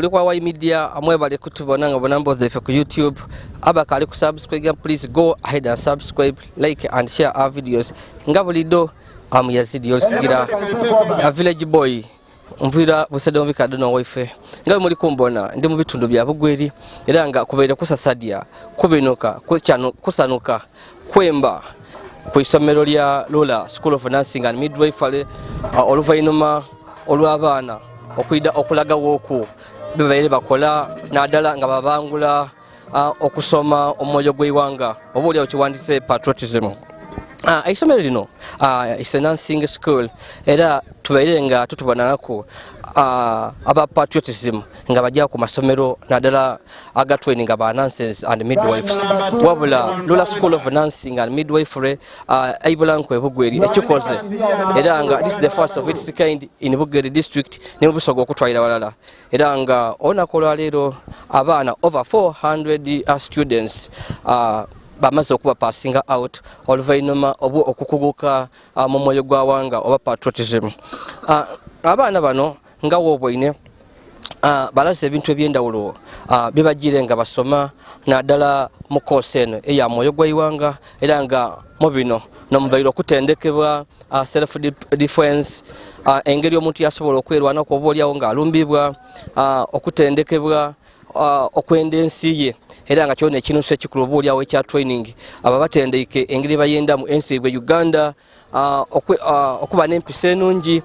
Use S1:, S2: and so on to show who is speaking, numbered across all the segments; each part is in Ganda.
S1: Kwa Wai Media, amwebale kutubona nga bonambo zefe ku YouTube. Abakali ku subscribe, please go ahead and subscribe, like and share our videos. Ngabulido Yazid Yolisigira, a village boy. Mvira busede mubikado no wife. Ngabe muri kumbona ndi mu bitundu bya Bugweri era nga kubera kusasadia, kubinuka, kusanuka, kwemba ku isomero lya Lola School of Nursing and Midwifery oluvainuma olw'abaana okwida okulaga woku bebaire bakola nadala nga babangula okusoma omwoyo gw'iwanga obuli okiwandise Patriotism. Isomero lino is a nursing school era tubaire nga tutubonako aba Patriotism nga bajja ku masomero nadala aga training aba nurses and midwives wabula Lola School of Nursing and Midwifery aibulanko ebugweri ekikoze era nga this is the first of its kind in Bugweri district ne busogo okutwalira walala era nga onakola lero abaana over 400 students bamaze okuba passing out oluvainuma obu okukuguka mu mwoyo gw'awanga oba Patriotism. Abaana bano nga wobwoine balase ebintu ebyendawulo bibagire nga basoma naddala mu course eno eya mwoyo gw'iwanga era nga mu bino nomubaire okutendekebwa self defense engeri omuntu yasobola okwerwana ku oba olyawo ng'alumbibwa okutendekebwa okwenda ensi ye era nga kyona ekintu ekikulu oba olyawo ekya training aba batendeke engeri bayenda mu ensi bwe Uganda okuba n'empisa ennungi.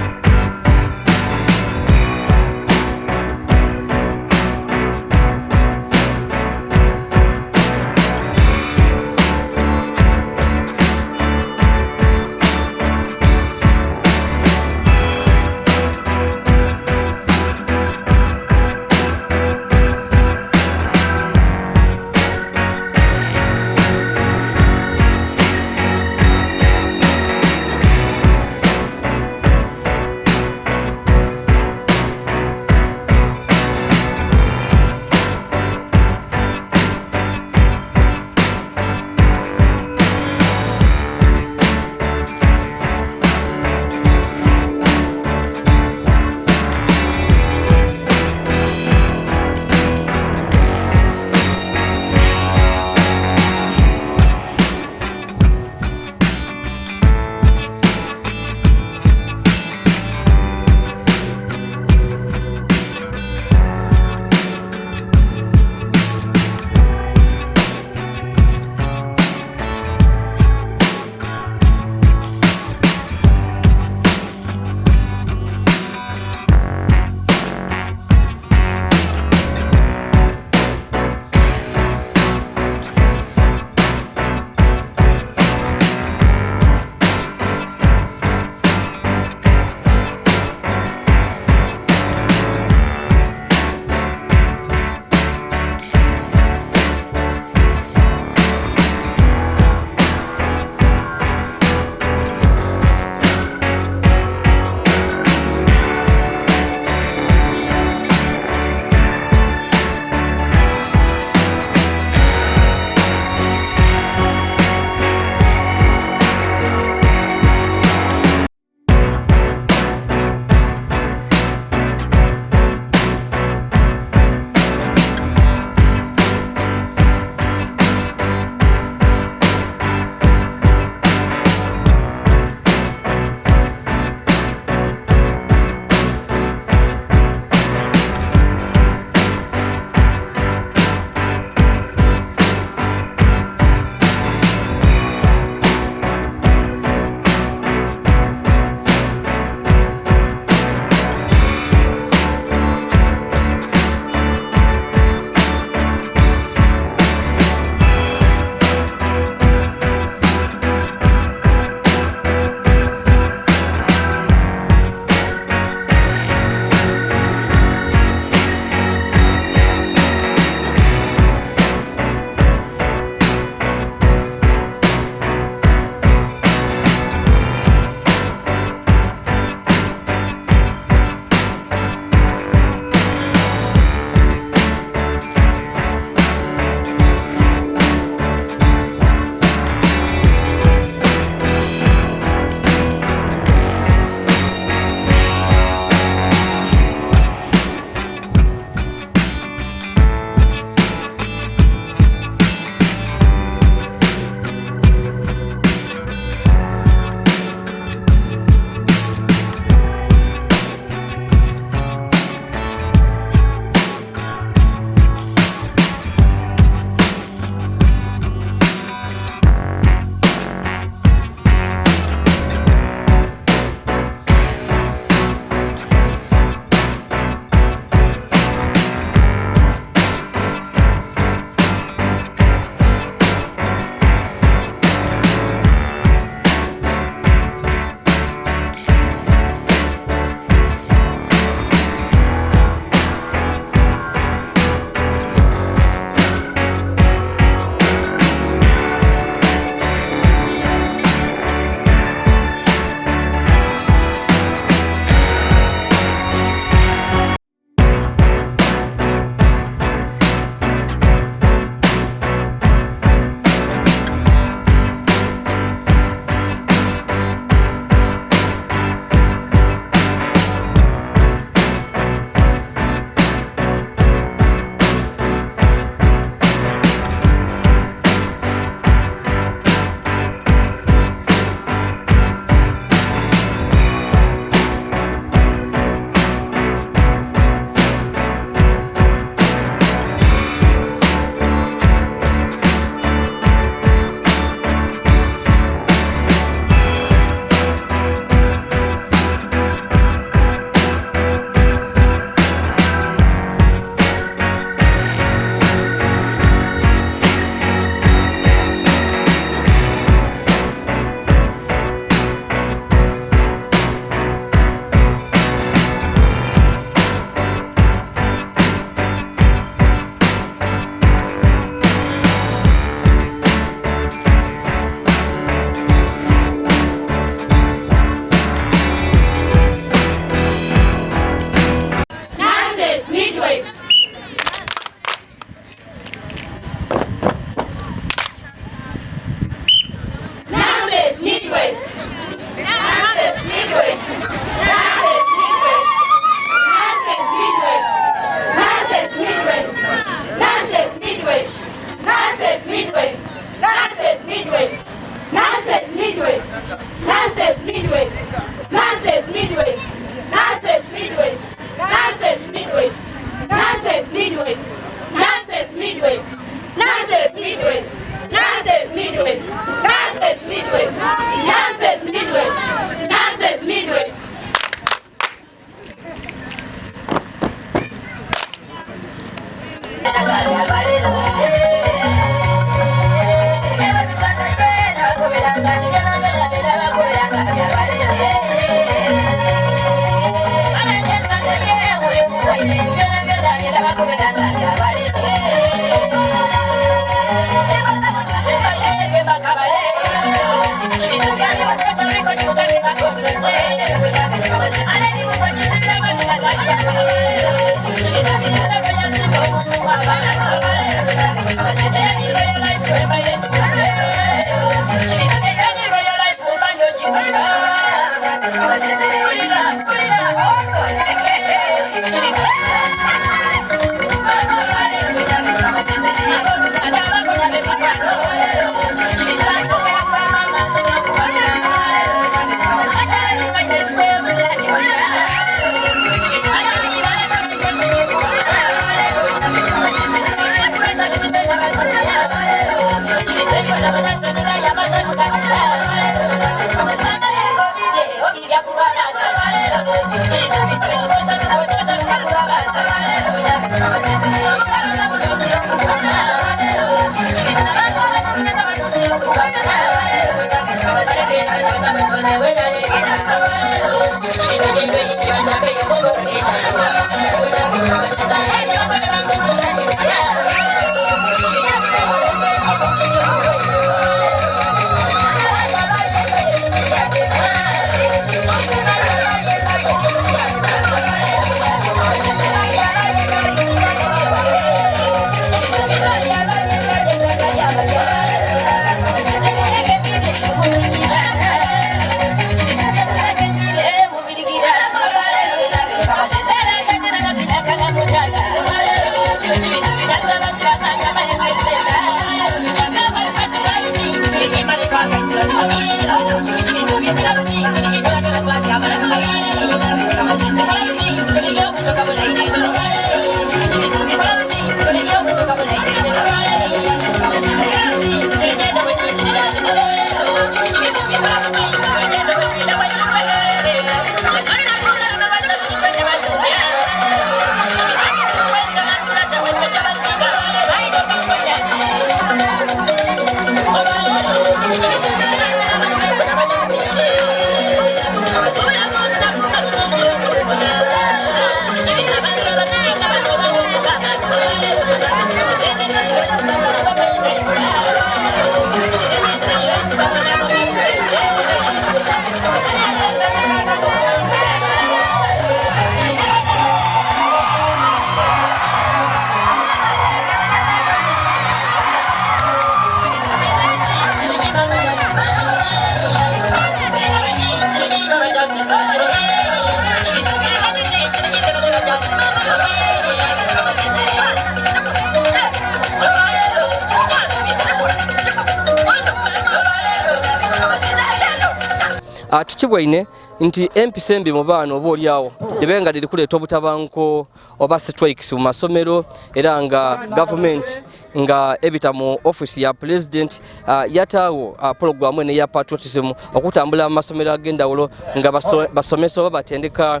S1: tukibwaine nti empisa embi mu baana oba oliawo libenga liri kuleeta obutabanguko oba strikes mu masomero era nga government nga ebita mu office ya president yataawo program ene ya Patriotism okutambula mu masomero agendawulo nga basomesa oba batendeka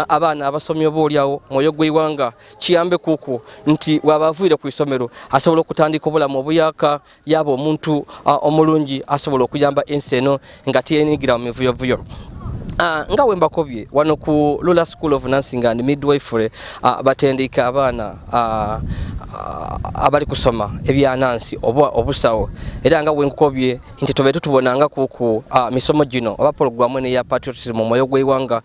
S1: abaana abasomye oba oliawo mwoyo gw'iwanga kiyambe kuku nti wabavuire ku isomero asobola okutandika obulamu obuyaka yaba omuntu omulungi asobola okuyamba ensi eno nga tiyenigira mu mivuyovuyo. Nga wembakobye wano ku Rural School of Nursing and Midwifery batendeka abaana abali kusoma ebyanansi oba obusawo era nga wenkobye nti tobe tutubonanga kuku misomo gino oba program ene ya Patriotism mu moyo gw'iwanga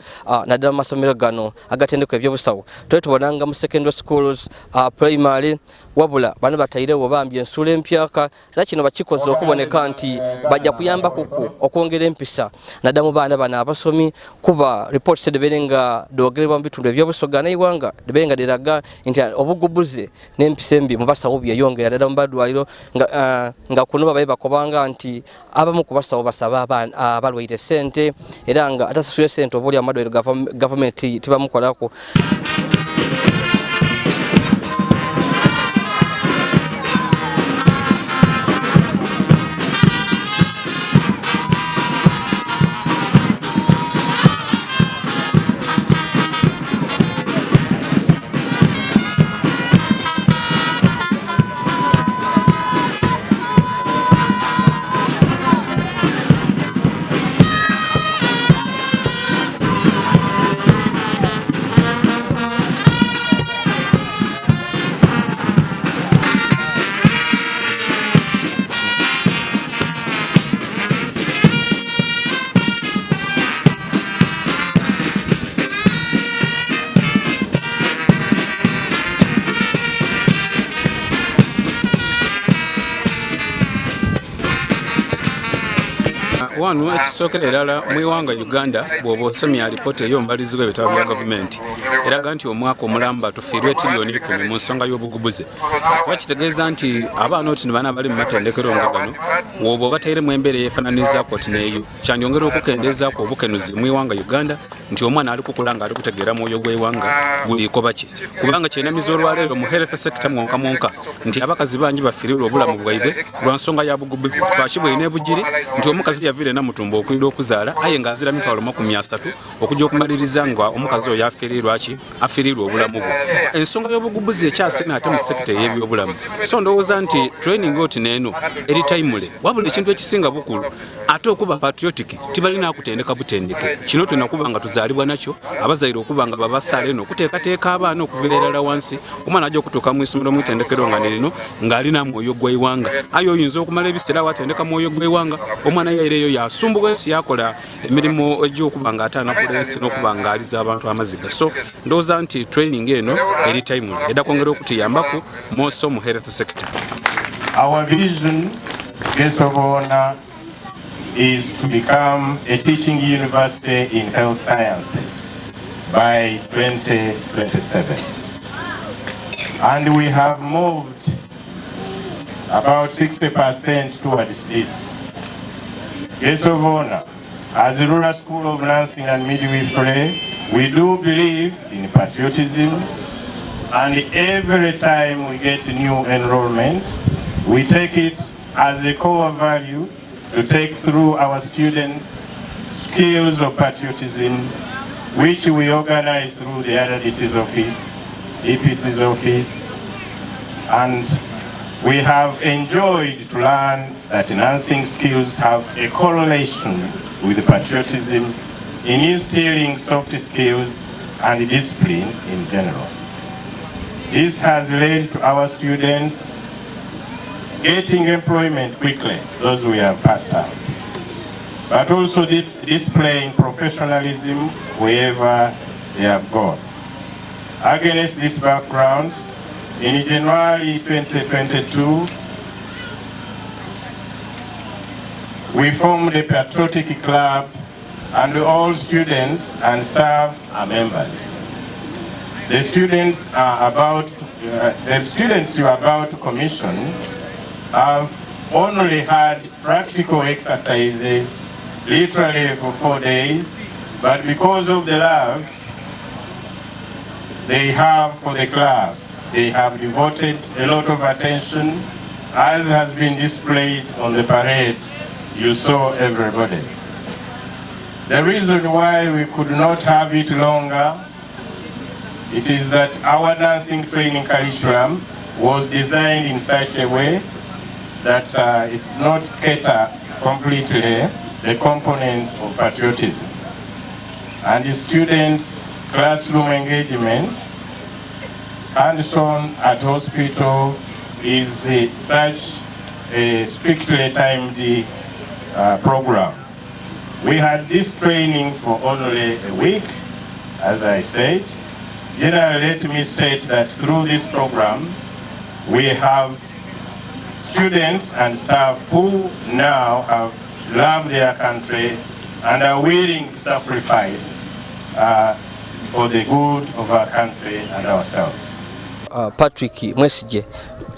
S1: naddala masomero gano agatendeka ebyobusawo tobe tubonanga mu secondary schools primary wabula bano batairewo bambye ensula empyaka era kino bakikoze okuboneka nti bajja kuyamba kuku okwongera empisa naddala mu baana bano abasomi kuba reports edeberenga dogerwa mu bitundu ebyobusoga n'iwanga deberenga diraga nti obugubuze n'empisa embi mu basawo byeyongera ddala mu badwaliro nga kuno babaye bakobanga nti abamu ku basawo basaba abalwaire sente era nga atasasule sente obuli amadwaliro government tibamukolako.
S2: wano ekisookera erala mu iwanga Uganda bw'oba osomya alipoota ey'ombalizi w'ebitabo bya gavumenti eraga nti omwaka omulamba batufiirwa tiriyoni 10 mu nsonga y'obugubuze. Bakitegeeza nti abaana oti bana bali mu matendekero nga gano bw'oba obateeremu embeera eyeefaananizaako oti n'eyo kyandyongera okukendeezaako obukenuzi mu iwanga Uganda nti omwana ali kukula nga ali kutegeera mwoyo gw'eiwanga guliiko baki kubanga kyenamiza olwaleero mu health sector mwonka nti abakazi bangi bafiirirwa obulamu bwaibwe lwa nsonga ya bugubuzi. Lwaki bw'erina ebujiri nti omukazi yaviire na mutumba okulira okuzaala aye ng'azira mitwalo 30 okujja okumaliriza nga omukazi oyo afiirirwa obulamu bwe. Ensonga y'obugubuzi ekyasena ate mu sekita ey'ebyobulamu. So ndowooza nti training oti n'eno eri timule wabula ekintu ekisinga bukulu ate okuba patriotic tibalina kutendeka butendeke. Kino twena kuba nga tuzaalibwa nakyo abazaire okuba nga babasaala eno okuteekateeka abaana okuviira erala wansi omwana ajja okutuuka mu isomero mu itendekero nga nerino ng'alina mwoyo gw'eiwanga aye oyinza okumala ebiseera watendeka mwoyo gw'eiwanga omwana yaireeyo yasumbuwa ensi yakola emirimu egy'okuba nga ataanakula ensi n'okuba nga aliza abantu amaziga. So ndowooza nti training eno eri timule edda kwongera okutuyambako moso mu health sector.
S3: Our vision, guest of honor, is to become a teaching university in health sciences by 2027. And we have moved about 60% towards this. Guest of honor, as the Rural School of Nursing and Midwifery, we do believe in patriotism, and every time we get new enrollment, we take it as a core value to take through our students skills of patriotism, which we organize through the RDC's office, EPC's office, and we have enjoyed to learn that nursing skills have a correlation with patriotism in instilling soft skills and discipline in general. This has led to our students getting employment quickly, those we have passed out, but also displaying professionalism wherever they have gone. Against this background, in January 2022, we formed a patriotic club and all students and staff are members. The students you are about to commission have only had practical exercises literally for 4 days, but because of the love they have for the club, they have devoted a lot of attention, as has been displayed on the parade you saw everybody. The reason why we could not have it longer, it is that our nursing training curriculum was designed in such a way that it did not cater completely the component of patriotism. And the students' classroom engagement, hands-on at hospital, is such a strictly timed program. We had this training for only a week, as I said. Generally, let me state that through this program, we have students and staff who now have loved their country and are willing to sacrifice for the good of our country and ourselves.
S1: Patrick Mwesige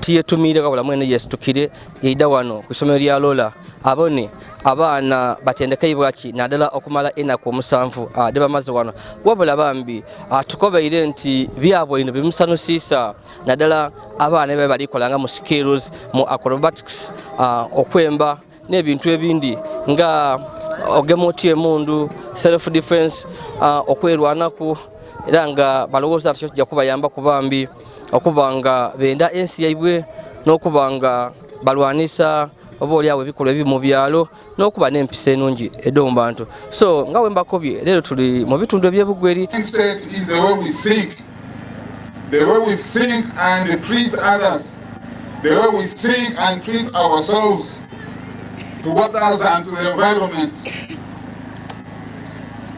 S1: tiyetumiire kabula mwene yesitukire yaida wano ku isomero lya Lola abone abaana batendekebwa ki nadala okumala enako 7 de bamaze wano wabula bambi tukobeire nti byabwe ino bimusanusisa nadala abaana be balikolanga mu skills mu acrobatics okwemba n'ebintu ebindi nga ogemoti emundu self defense okwerwanako era nga balowooza atyo kijja kubayamba kubambi okubanga benda ensi yaibwe n'okubanga balwanisa oboolyawo ebikolwa ebi mu byalo n'okuba n'empisa ennungi ed'omubantu. So nga we mbakobye leero tuli mu bitundu eby'ebugweri.
S4: Mindset is the way we think and treat others, the way we think and treat ourselves to others and to the environment.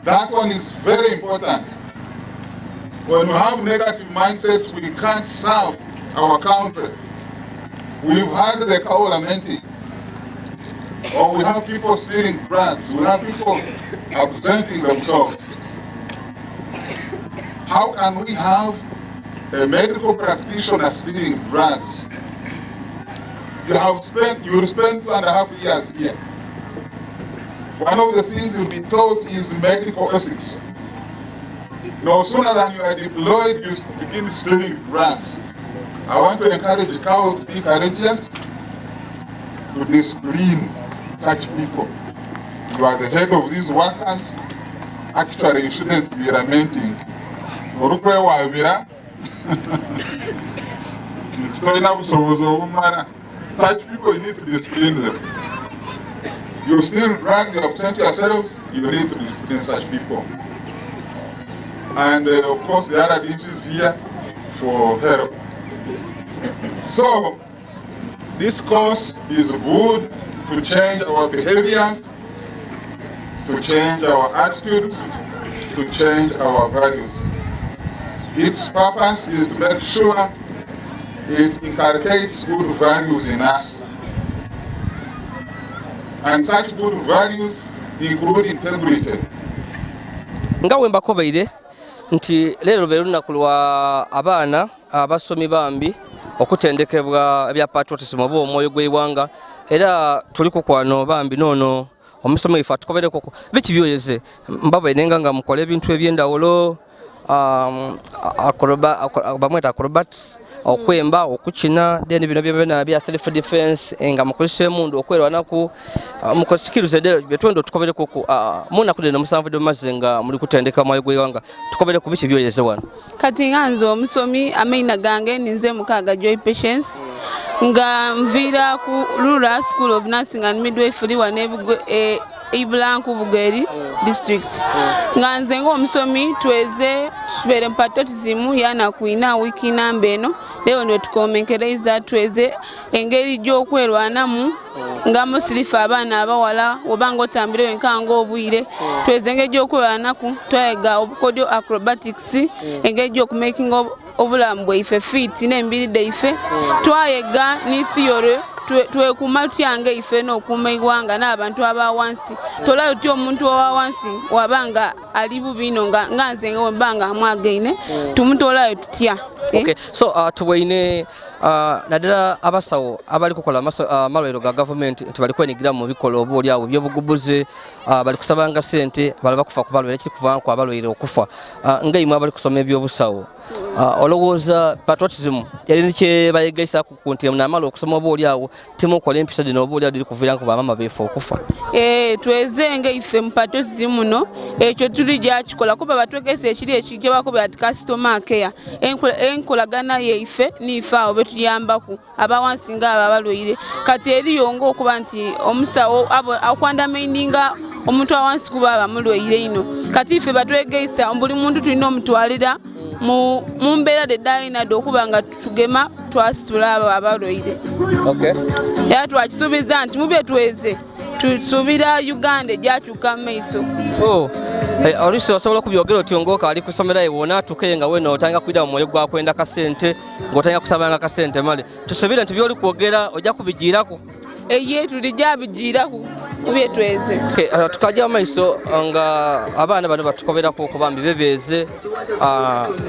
S4: That one is very important. When we have negative mindsets, we can't serve our country. We've had the Kaulamenti. or we have people stealing drugs, we have people absenting themselves. How can we have a medical practitioner stealing drugs? You will spend 2.5 years here. One of the things you'll be taught is medical ethics. No sooner than you are deployed, you begin stealing drugs. I want to encourage CAO to be courageous, to discipline such people. You are the head of these workers. Actually, you shouldn't be lamenting. Such people, you need to discipline them. You steal drugs, you absent yourselves, you need to discipline such people. And of course, the other DCs is here for help. So, this course is good to change our behaviors, to change our attitudes, to change our values. Its purpose is to make sure it inculcates good values in us. And such good values include integrity.
S1: Ngawe mbakobeire nti lero beru nakulwa abaana abasomi bambi okutendekebwa ebya Patriotism obo omwoyo gw'eggwanga era tuliko kwano bambi nono omusomi ifa tukobereko biki byoyeze mbaba nenga nga mukole ebintu ebyendawolo bamweta acrobats okwemba okukina then bino byebena bya self defense nga mukozese mundu okwerwanaku mukosikirize betwendo tukobereko muna kudena musanvu de mazenga muri kutendeka mwayo gw'eggwanga tukobereko biki byoyeze wano
S5: kati nganzo omusomi amaina gange ninze mukaga Joy Patience nga mvira ku Rural School of Nursing and Midwifery wane Iblanku Bugeri district. Nganze ngo omusomi tweze tubere Patriotism yana kuina wiki nambeno leo ndio tukomenkereza tweze engeri jo kwerwanamu ngamo silifa abana abawala obango tambire wenkango obwire tweze engeri jo kwerwanaku twega obukodio acrobatics engeri jo making obulambwe ife fit nembiri de ife twayega ni theory tuwe kumatyange ife no kumeigwanga n'abantu abawansi tolayo tyo omuntu owawansi wabanga ali bubino nganze ngobanga mwagaine tumutolayo tutya
S1: okay so tuwaine nadala abasawo abali kukola malwero ga government tubali kwenigira mu bikolo obuli awo byobugubuze bali kusabanga sente bali bakufa kubalwera kiri kuva kwa balwere okufa ngaimwe abali kusoma ebyobusawo olowooza Patriotism yali nike bayegaisa ku kunti namalo okusoma obuli awo timu kola empisa dino obuli adiri kuvira ku bamama befu okufa
S5: twezenge ife mu Patriotism no ekyo tuli gyakikola kuba batwegese ekiri ekije bakobe at customer care enkolagana ye ife nifa obetuyambaku abawansinga abalwire kati eriyongo okuba nti omusawo akwanda maininga omuntu awansi kuba abamulwire ino kati ife batwegeisa ombuli muntu tulina omutwalira mu mbeera de dayina dokubanga tugema twasitula abo abalwire
S1: okay
S5: ya twakisubiza nti mubye tweze tusubira Uganda jachuka maiso Olisi osobola kubyogera oti ngoka ali kusomera ebona tukenga weno otanga kwida mu moyo gwa kwenda kasente ngotanga kusabanga kasente mali tusubira nti byoli kwogera ojja kubijirako eye tulijabijirako mubye tweze
S1: okay tukaja maiso nga abana bano batukoberako kubambi bebeze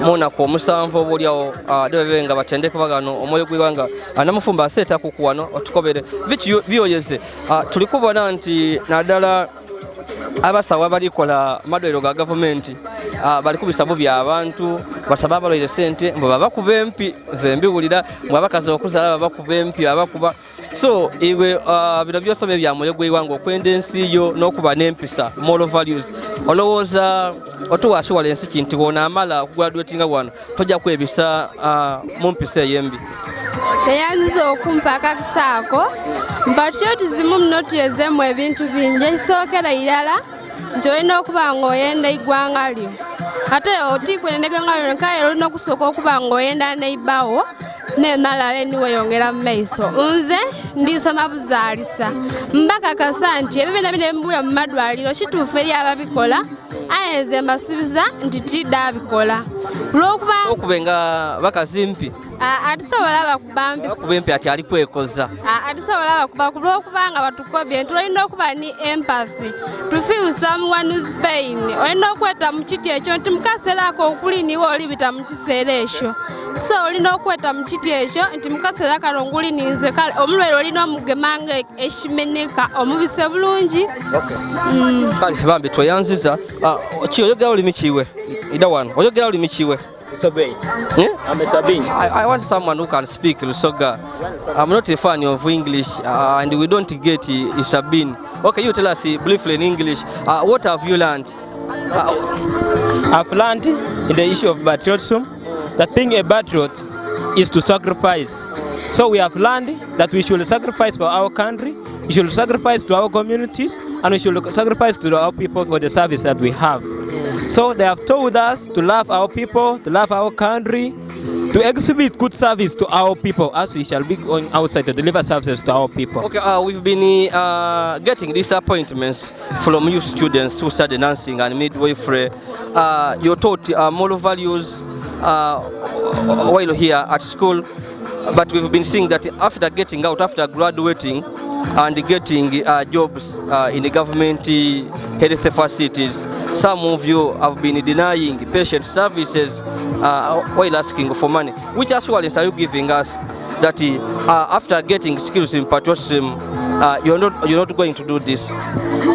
S1: mona ko musanvu obulyawo debenga batendeke bagano omwoyo gw'eggwanga anamufumba aseta kukuwano otukobere biki byoyeze tulikubona nti nadala abasawo abalikola madwero ga government bali kubisabo bya abantu basaba abalwire sente mbo bakuba empi zembiwulira mwabakazi okuzala bakuba empi abakuba so iwe bino byosome bya moyo gw'eggwanga okwenda ensi yo n'okuba n'empisa moral values olowooza otuwasiwala ensi kinti wona amala okugraduatinga wano tojja kwebisa mu mpisa ey'embi
S6: eyanziza okumpa akakisaako Patriotism muno tuyezemu ebintu bingi ekisookera irala nti olina okuba ng'oyenda iggwanga lyo ate otikwenda eggwanga lyo nkaye olina okusooka okuba ng'oyenda neibawo nemalala eniweyongera mu maiso nze ndisoma buzaalisa mbakakasa nti ebyo byonna bino ebimubula mu madwaliro kituufu eri ababikola aye nze mbasuubiza nti tidda abikola olw'okuba
S1: okubenga bakazimpi
S6: atisobola bakubambi
S1: kubempe ati ali kwekoza
S6: atisobola bakuba kubanga batukobye tulina okuba ni empathy to feel someone who's pain olina okweta mu kiti ekyo nti mukaseerako okuli niwe olibita mu kiseera ekyo so olina okweta mu kiti ekyo nti mukaseera kano ngulininze kale omulwere olina omugemanga ekimeneka omubise bulungi
S1: kale bambi tweyanziza oyogera olimi kiwe ida wano oyogera olimi kiwe I want someone who can speak Lusoga. I'm not a fan of English and we don't get Isabin. Okay, you tell us briefly in English, what have you learned?
S7: I've learned in the issue of patriotism that being a patriot is to sacrifice. So we have learned that we should sacrifice for our country, we should sacrifice to our communities, and we should sacrifice to our people for the service that we have. So they have told us to love our people, to love our country, to exhibit good service to our people as we shall be going outside to deliver services to our people.
S1: Okay, we've been getting disappointments from you students who study nursing and midwifery. You're taught moral values while here at school, but we've been seeing that after getting out, after graduating, and getting jobs in the government health facilities, some of you have been denying patient services while asking for money. Which assurance are you giving us that after getting skills in patriotism, you're not going to do this?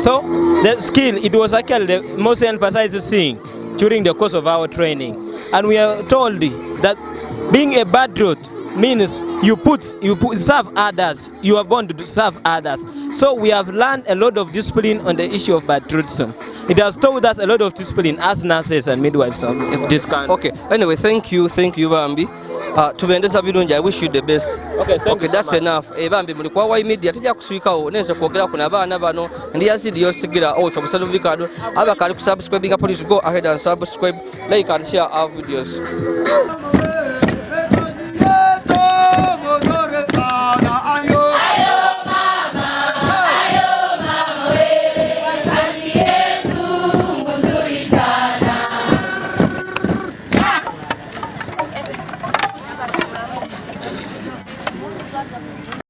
S7: So the skill, it was actually the most emphasized thing during the course of our training, and we are told that being a patriot means you serve others, you are born to serve others. So we have learned a lot of discipline on the issue of patriotism. It has taught us a lot of discipline as nurses and midwives of this kind.
S1: Okay, anyway, thank you Bambi. Tubendeza birungi, I wish you the best. Okay, that's enough. Bambi muli kwa Y Media tujja kuswikawo neze kwogera kuna abaana bano ndi Yazid Yolisigira always obusalo bikado abakali ku subscribe, please go ahead and subscribe, like and share our videos.